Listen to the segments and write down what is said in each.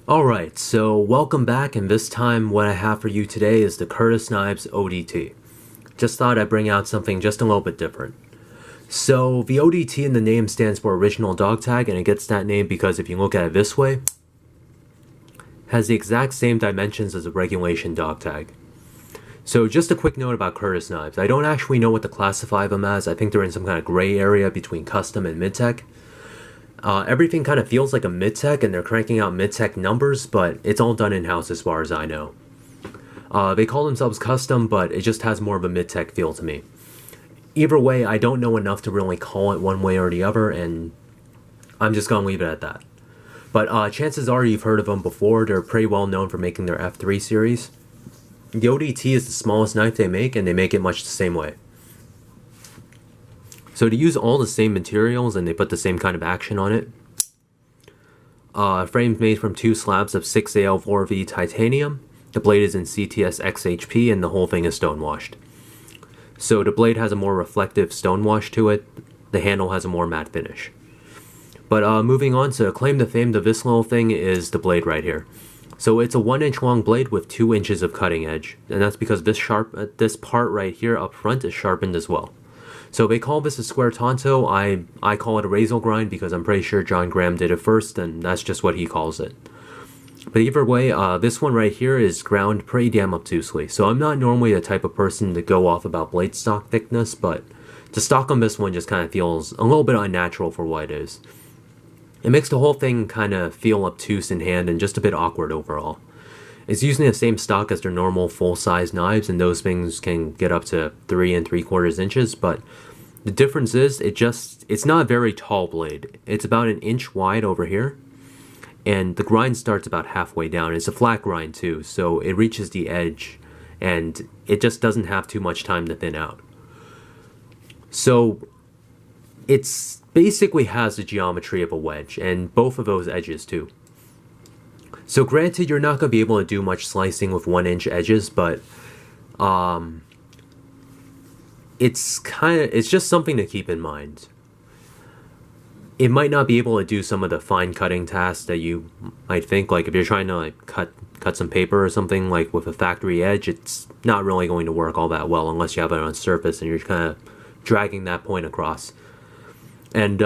Alright, so welcome back, and this time what I have for you today is the Curtiss Knives ODT. Just thought I'd bring out something just a little bit different. So the ODT in the name stands for Original Dog Tag, and it gets that name because if you look at it this way, it has the exact same dimensions as a regulation dog tag. So just a quick note about Curtiss Knives. I don't actually know what to classify them as. I think they're in some kind of gray area between custom and mid-tech. Everything kind of feels like a mid-tech, and they're cranking out mid-tech numbers, but it's all done in-house as far as I know. They call themselves custom, but it just has more of a mid-tech feel to me. Either way, I don't know enough to really call it one way or the other, and I'm just going to leave it at that. But chances are you've heard of them before. They're pretty well known for making their F3 series. The ODT is the smallest knife they make, and they make it much the same way. So to use all the same materials and they put the same kind of action on it. Frame's made from 2 slabs of 6AL4V titanium. The blade is in CTS XHP and the whole thing is stonewashed. So the blade has a more reflective stonewash to it. The handle has a more matte finish. But moving on, so claim to fame of this little thing is the blade right here. So it's a 1-inch long blade with 2 inches of cutting edge. And that's because this part right here up front is sharpened as well. So they call this a square tonto. I call it a razor grind because I'm pretty sure John Graham did it first, and that's just what he calls it. But either way, this one right here is ground pretty damn obtusely. So I'm not normally the type of person to go off about blade stock thickness, but the stock on this one just kind of feels a little bit unnatural for what it is. It makes the whole thing kind of feel obtuse in hand and just a bit awkward overall. It's using the same stock as their normal full-size knives, and those things can get up to 3 3/4 inches, but the difference is it's not a very tall blade. It's about 1 inch wide over here, and the grind starts about halfway down. It's a flat grind too, so it reaches the edge, and it just doesn't have too much time to thin out. So it's basically has the geometry of a wedge, and both of those edges too. So granted, you're not going to be able to do much slicing with 1-inch edges, but it's just something to keep in mind. It might not be able to do some of the fine cutting tasks that you might think, like if you're trying to like cut some paper or something like with a factory edge, it's not really going to work all that well unless you have it on surface and you're kind of dragging that point across. And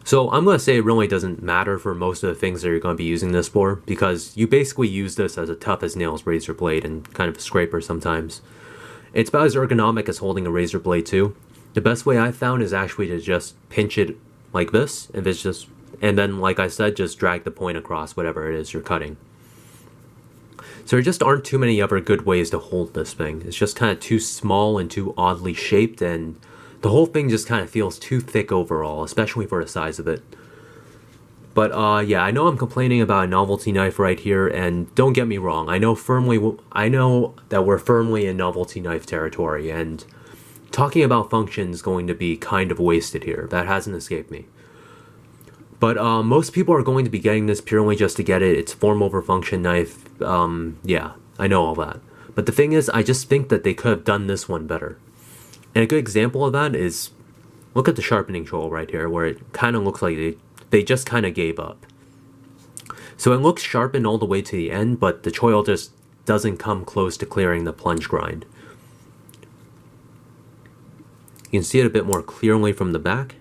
so I'm going to say it really doesn't matter for most of the things that you're going to be using this for, because you basically use this as a tough as nails razor blade and kind of a scraper sometimes. It's about as ergonomic as holding a razor blade too. The best way I've found is actually to just pinch it like this, and then like I said, just drag the point across whatever it is you're cutting. So there just aren't too many other good ways to hold this thing. It's just kind of too small and too oddly shaped, and the whole thing just kind of feels too thick overall, especially for the size of it. But yeah, I know I'm complaining about a novelty knife right here, and don't get me wrong, I know that we're firmly in novelty knife territory, and talking about function is going to be kind of wasted here. That hasn't escaped me. But most people are going to be getting this purely just to get it. It's form over function knife. Yeah, I know all that. But the thing is, I just think that they could have done this one better. And a good example of that is, look at the sharpening choil right here, where it kind of looks like they just kind of gave up. So it looks sharpened all the way to the end, but the choil just doesn't come close to clearing the plunge grind. You can see it a bit more clearly from the back.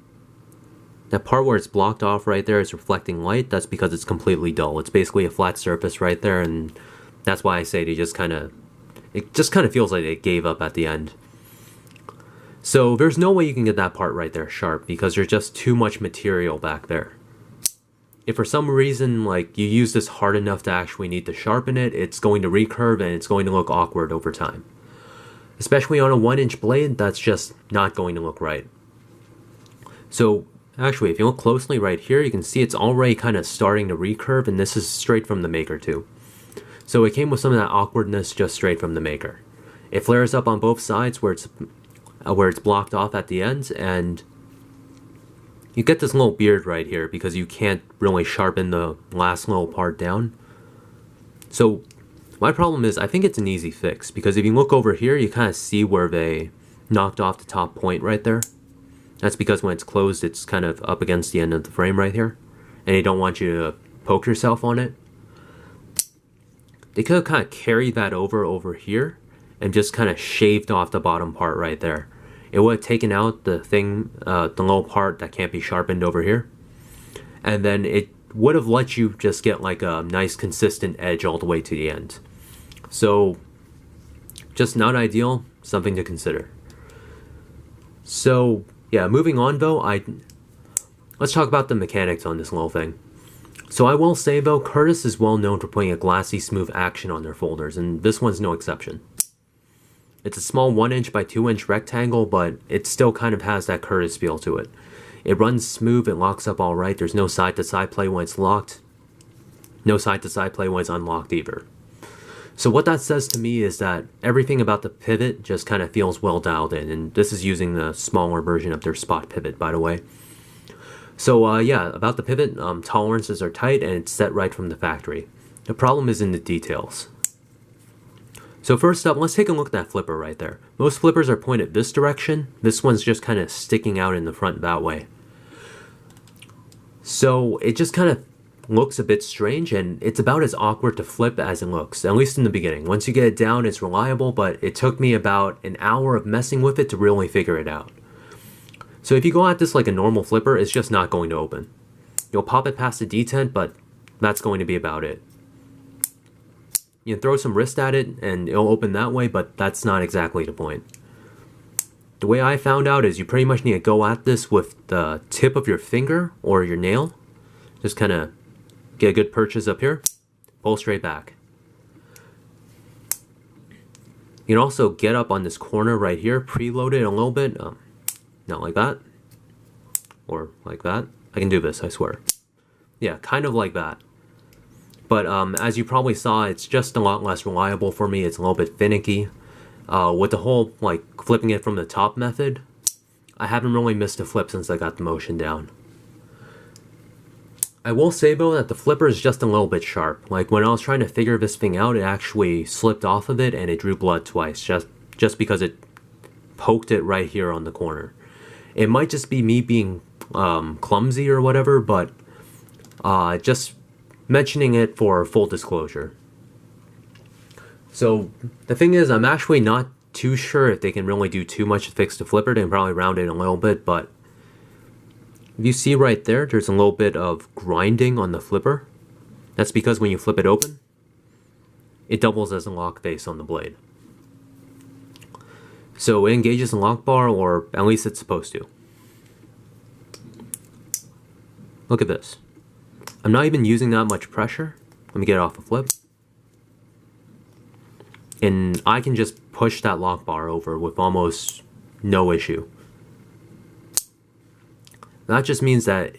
That part where it's blocked off right there is reflecting light. That's because it's completely dull. It's basically a flat surface right there, and that's why I say it just kind of feels like it gave up at the end. So there's no way you can get that part right there sharp because there's just too much material back there. If for some reason like you use this hard enough to actually need to sharpen it, it's going to recurve and it's going to look awkward over time. Especially on a 1-inch blade, that's just not going to look right. So actually, if you look closely right here, you can see it's already kind of starting to recurve, and this is straight from the maker too. So it came with some of that awkwardness just straight from the maker. It flares up on both sides where it's blocked off at the ends, and you get this little beard right here because you can't really sharpen the last little part down. So my problem is I think it's an easy fix, because if you look over here, you kind of see where they knocked off the top point right there. That's because when it's closed, it's kind of up against the end of the frame right here, and they don't want you to poke yourself on it. They could have kind of carried that over here and just kind of shaved off the bottom part right there. It would have taken out the thing, the little part that can't be sharpened over here. And then it would have let you just get like a nice consistent edge all the way to the end. So just not ideal, something to consider. So yeah, moving on though, let's talk about the mechanics on this little thing. So I will say though, Curtiss is well known for putting a glassy smooth action on their folders, and this one's no exception. It's a small 1" by 2" rectangle, but it still kind of has that Curtiss feel to it. It runs smooth, it locks up alright, there's no side-to-side play when it's locked. No side-to-side play when it's unlocked either. So what that says to me is that everything about the pivot just kind of feels well dialed in, and this is using the smaller version of their spot pivot, by the way. So yeah, about the pivot, tolerances are tight and it's set right from the factory. The problem is in the details. So first up, let's take a look at that flipper right there. Most flippers are pointed this direction. This one's just kind of sticking out in the front that way. So it just kind of looks a bit strange, and it's about as awkward to flip as it looks, at least in the beginning. Once you get it down, it's reliable, but it took me about an hour of messing with it to really figure it out. So if you go at this like a normal flipper, it's just not going to open. You'll pop it past the detent, but that's going to be about it. You can throw some wrist at it and it'll open that way, but that's not exactly the point. The way I found out is you pretty much need to go at this with the tip of your finger or your nail. Just kind of get a good purchase up here, pull straight back. You can also get up on this corner right here, preload it a little bit. Not like that, or like that. I can do this, I swear. Yeah, kind of like that. But as you probably saw, it's just a lot less reliable for me. It's a little bit finicky. With the whole like flipping it from the top method, I haven't really missed a flip since I got the motion down. I will say though that the flipper is just a little bit sharp. Like when I was trying to figure this thing out, it actually slipped off of it and it drew blood twice, just because it poked it right here on the corner. It might just be me being clumsy or whatever, but just mentioning it for full disclosure. So the thing is, I'm actually not too sure if they can really do too much to fix the flipper. They can probably round it a little bit, but if you see right there, there's a little bit of grinding on the flipper. That's because when you flip it open, it doubles as a lock face on the blade. So it engages the lock bar, or at least it's supposed to. Look at this. I'm not even using that much pressure. Let me get it off the flip. And I can just push that lock bar over with almost no issue. That just means that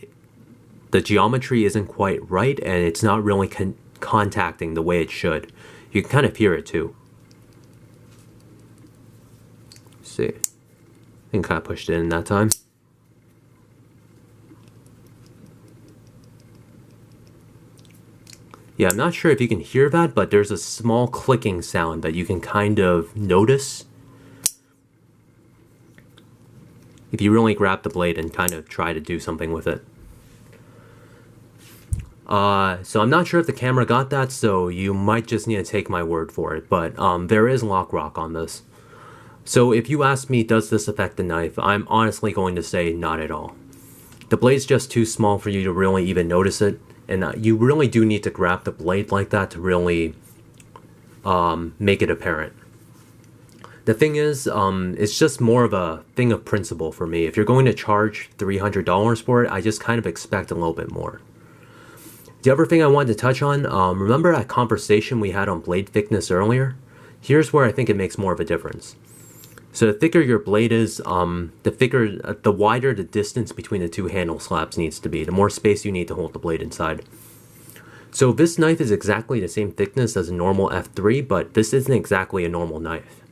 the geometry isn't quite right and it's not really contacting the way it should. You can kind of hear it too. See, I think I pushed it in that time. Yeah, I'm not sure if you can hear that, but there's a small clicking sound that you can kind of notice if you really grab the blade and kind of try to do something with it. So I'm not sure if the camera got that, so you might just need to take my word for it, but there is lock rock on this. So if you ask me, does this affect the knife, I'm honestly going to say not at all. The blade's just too small for you to really even notice it, and you really do need to grab the blade like that to really make it apparent. The thing is, it's just more of a thing of principle for me. If you're going to charge $300 for it, I just kind of expect a little bit more. The other thing I wanted to touch on, remember that conversation we had on blade thickness earlier? Here's where I think it makes more of a difference. So the thicker your blade is, the wider the distance between the two handle slabs needs to be, the more space you need to hold the blade inside. So this knife is exactly the same thickness as a normal F3, but this isn't exactly a normal knife.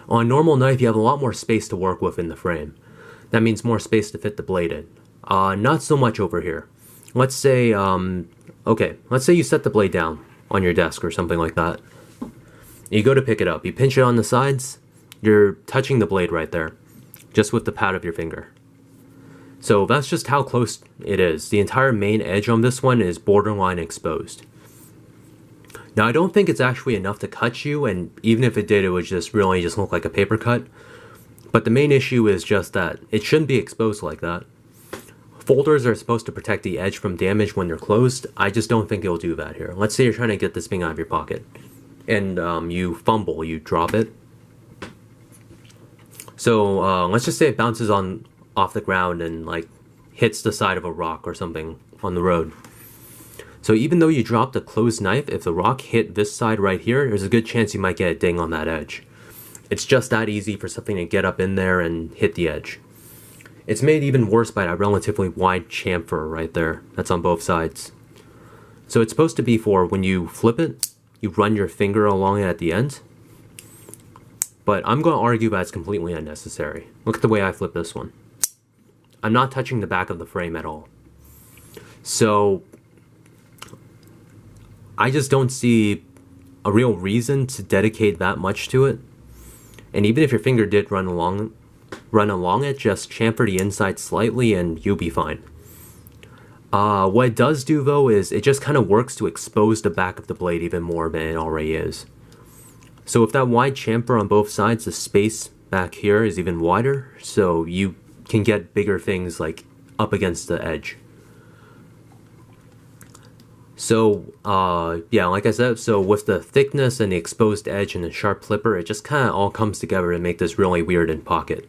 On a normal knife, you have a lot more space to work with in the frame. That means more space to fit the blade in. Not so much over here. Let's say, let's say you set the blade down on your desk or something like that. You go to pick it up, you pinch it on the sides, you're touching the blade right there, just with the pad of your finger. So that's just how close it is. The entire main edge on this one is borderline exposed. Now I don't think it's actually enough to cut you, and even if it did, it would just really just look like a paper cut. But the main issue is just that it shouldn't be exposed like that. Folders are supposed to protect the edge from damage when they're closed. I just don't think it'll do that here. Let's say you're trying to get this thing out of your pocket, and you fumble, you drop it. So let's just say it bounces off the ground and like hits the side of a rock or something on the road. So even though you dropped a closed knife, if the rock hit this side right here, there's a good chance you might get a ding on that edge. It's just that easy for something to get up in there and hit the edge. It's made even worse by that relatively wide chamfer right there that's on both sides. So it's supposed to be for when you flip it, you run your finger along it at the end. But I'm going to argue that it's completely unnecessary. Look at the way I flip this one. I'm not touching the back of the frame at all. So I just don't see a real reason to dedicate that much to it. And even if your finger did run along it, just chamfer the inside slightly and you'll be fine. What it does do though is it just kind of works to expose the back of the blade even more than it already is. So with that wide chamfer on both sides, the space back here is even wider, so you can get bigger things like up against the edge. So yeah, like I said, so with the thickness and the exposed edge and the sharp flipper, it just kind of all comes together to make this really weird in pocket.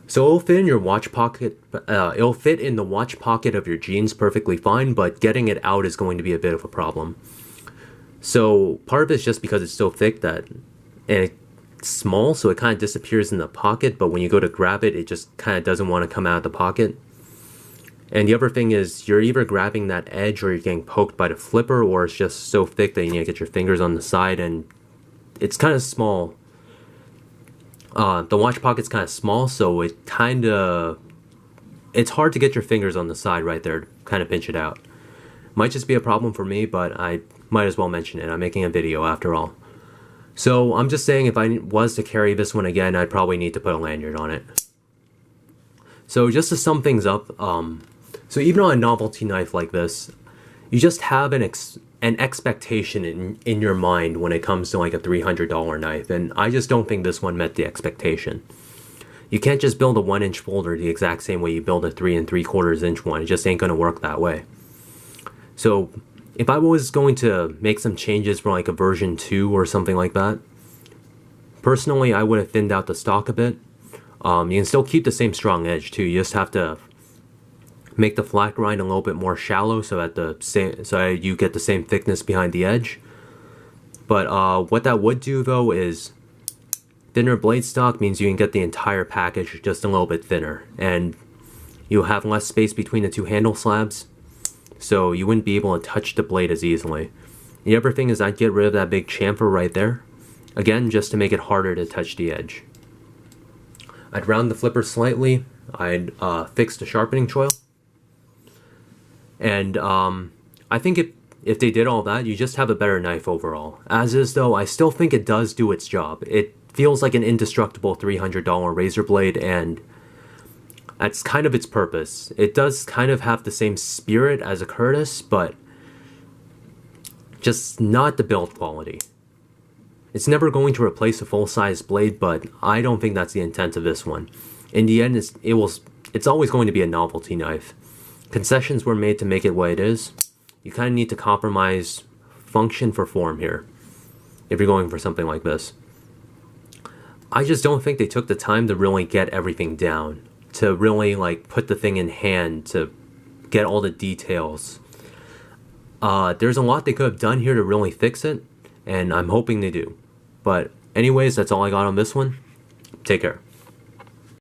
So it'll fit in your watch pocket, it'll fit in the watch pocket of your jeans perfectly fine, but getting it out is going to be a bit of a problem. So part of it's just because it's so thick that, and it's small, so it kind of disappears in the pocket, but when you go to grab it, it just kind of doesn't want to come out of the pocket. And the other thing is, you're either grabbing that edge or you're getting poked by the flipper, or it's just so thick that you need to get your fingers on the side, and it's kind of small. The watch pocket's kind of small, so it's hard to get your fingers on the side right there to kind of pinch it out. Might just be a problem for me, but I might as well mention it. I'm making a video after all. So I'm just saying if I was to carry this one again, I'd probably need to put a lanyard on it. So just to sum things up, so even on a novelty knife like this, you just have an expectation in your mind when it comes to like a $300 knife, and I just don't think this one met the expectation. You can't just build a 1-inch folder the exact same way you build a 3 3/4 inch one. It just ain't gonna work that way. So if I was going to make some changes for like a version 2 or something like that, personally I would have thinned out the stock a bit. You can still keep the same strong edge too. You just have to make the flat grind a little bit more shallow so that you get the same thickness behind the edge. But what that would do though is thinner blade stock means you can get the entire package just a little bit thinner, and you'll have less space between the two handle slabs, so you wouldn't be able to touch the blade as easily. The other thing is I'd get rid of that big chamfer right there, again just to make it harder to touch the edge. I'd round the flipper slightly, I'd fix the sharpening choil, and I think if they did all that, you just have a better knife overall. As is though, I still think it does do its job. It feels like an indestructible $300 razor blade, and that's kind of its purpose. It does kind of have the same spirit as a Curtiss, but just not the build quality. It's never going to replace a full-size blade, but I don't think that's the intent of this one. In the end, it's always going to be a novelty knife. Concessions were made to make it what it is. You kind of need to compromise function for form here, if you're going for something like this. I just don't think they took the time to really get everything down, to really like put the thing in hand, to get all the details. There's a lot they could have done here to really fix it, and I'm hoping they do. But anyways, that's all I got on this one. Take care.